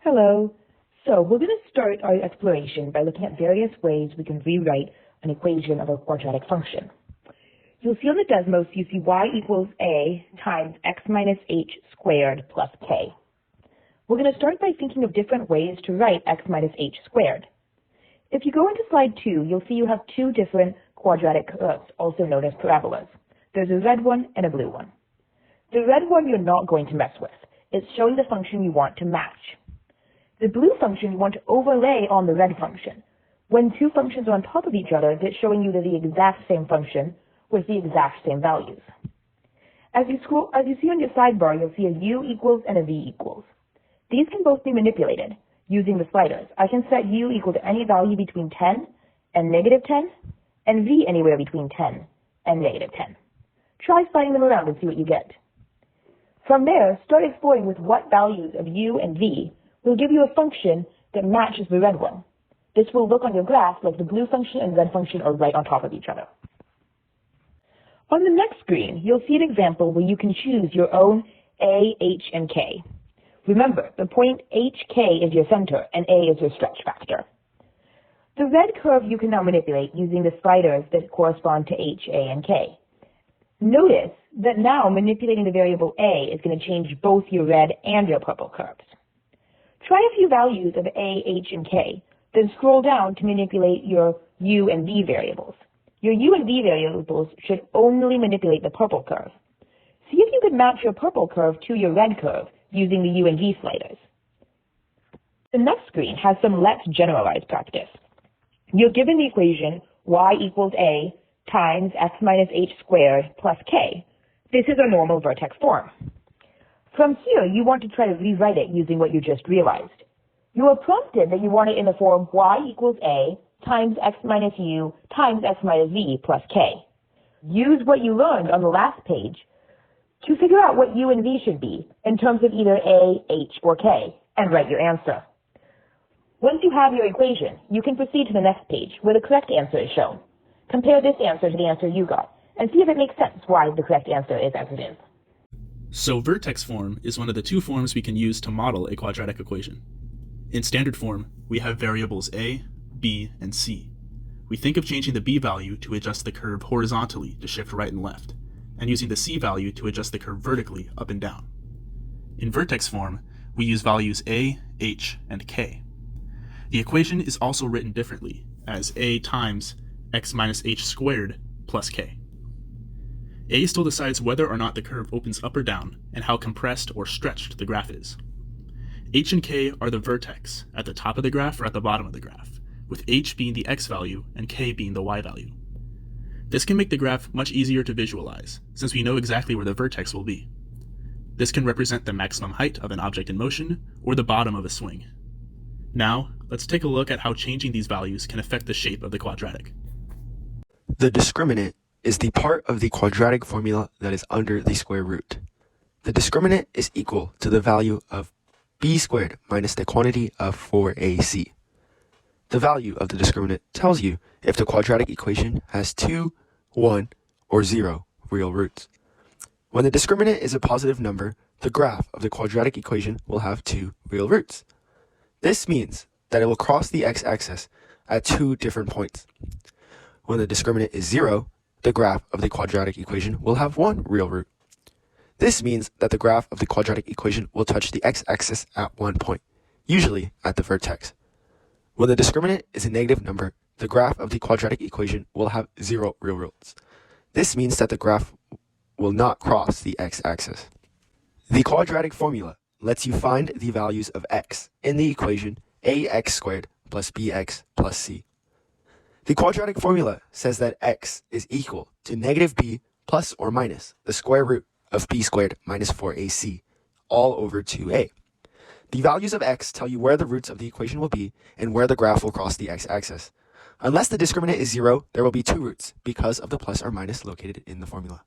Hello. So we're going to start our exploration by looking at various ways we can rewrite an equation of a quadratic function. You'll see on the Desmos, you see y equals a times x minus h squared plus k. We're going to start by thinking of different ways to write x minus h squared. If you go into slide 2, you'll see you have two different quadratic curves, also known as parabolas. There's a red one and a blue one. The red one you're not going to mess with. It's showing the function you want to match. The blue function you want to overlay on the red function. When two functions are on top of each other, it's showing you they're the exact same function with the exact same values. As you see on your sidebar, you'll see a u equals and a v equals. These can both be manipulated using the sliders. I can set u equal to any value between 10 and negative 10, and v anywhere between 10 and negative 10. Try sliding them around and see what you get. From there, start exploring with what values of u and v will give you a function that matches the red one. This will look on your graph like the blue function and red function are right on top of each other. On the next screen, you'll see an example where you can choose your own a, h, and k. Remember, the point hk is your center and a is your stretch factor. The red curve you can now manipulate using the sliders that correspond to h, a, and k. Notice that now manipulating the variable a is going to change both your red and your purple curves. Try a few values of a, h, and k, then scroll down to manipulate your u and v variables. Your u and v variables should only manipulate the purple curve. See if you can match your purple curve to your red curve using the u and v sliders. The next screen has some let's generalize practice. You're given the equation y equals a times x minus h squared plus k. This is our normal vertex form. From here, you want to try to rewrite it using what you just realized. You are prompted that you want it in the form y equals a times x minus u times x minus v plus k. Use what you learned on the last page to figure out what u and v should be in terms of either a, h, or k, and write your answer. Once you have your equation, you can proceed to the next page where the correct answer is shown. Compare this answer to the answer you got, and see if it makes sense why the correct answer is as it is. So vertex form is one of the two forms we can use to model a quadratic equation. In standard form, we have variables a, b, and c. We think of changing the b value to adjust the curve horizontally to shift right and left, and using the c value to adjust the curve vertically up and down. In vertex form, we use values a, h, and k. The equation is also written differently as a times x minus h squared plus k. A still decides whether or not the curve opens up or down and how compressed or stretched the graph is. H and k are the vertex at the top of the graph or at the bottom of the graph, with h being the x value and k being the y value. This can make the graph much easier to visualize, since we know exactly where the vertex will be. This can represent the maximum height of an object in motion or the bottom of a swing. Now, let's take a look at how changing these values can affect the shape of the quadratic. The discriminant is the part of the quadratic formula that is under the square root. The discriminant is equal to the value of b squared minus the quantity of 4ac. The value of the discriminant tells you if the quadratic equation has 2, 1, or 0 real roots. When the discriminant is a positive number, the graph of the quadratic equation will have 2 real roots. This means that it will cross the x-axis at 2 different points. When the discriminant is 0, the graph of the quadratic equation will have 1 real root. This means that the graph of the quadratic equation will touch the x-axis at 1 point, usually at the vertex. When the discriminant is a negative number, the graph of the quadratic equation will have 0 real roots. This means that the graph will not cross the x-axis. The quadratic formula lets you find the values of x in the equation ax squared plus bx plus c. The quadratic formula says that x is equal to negative b plus or minus the square root of b squared minus 4ac, all over 2a. The values of x tell you where the roots of the equation will be and where the graph will cross the x-axis. Unless the discriminant is 0, there will be 2 roots because of the plus or minus located in the formula.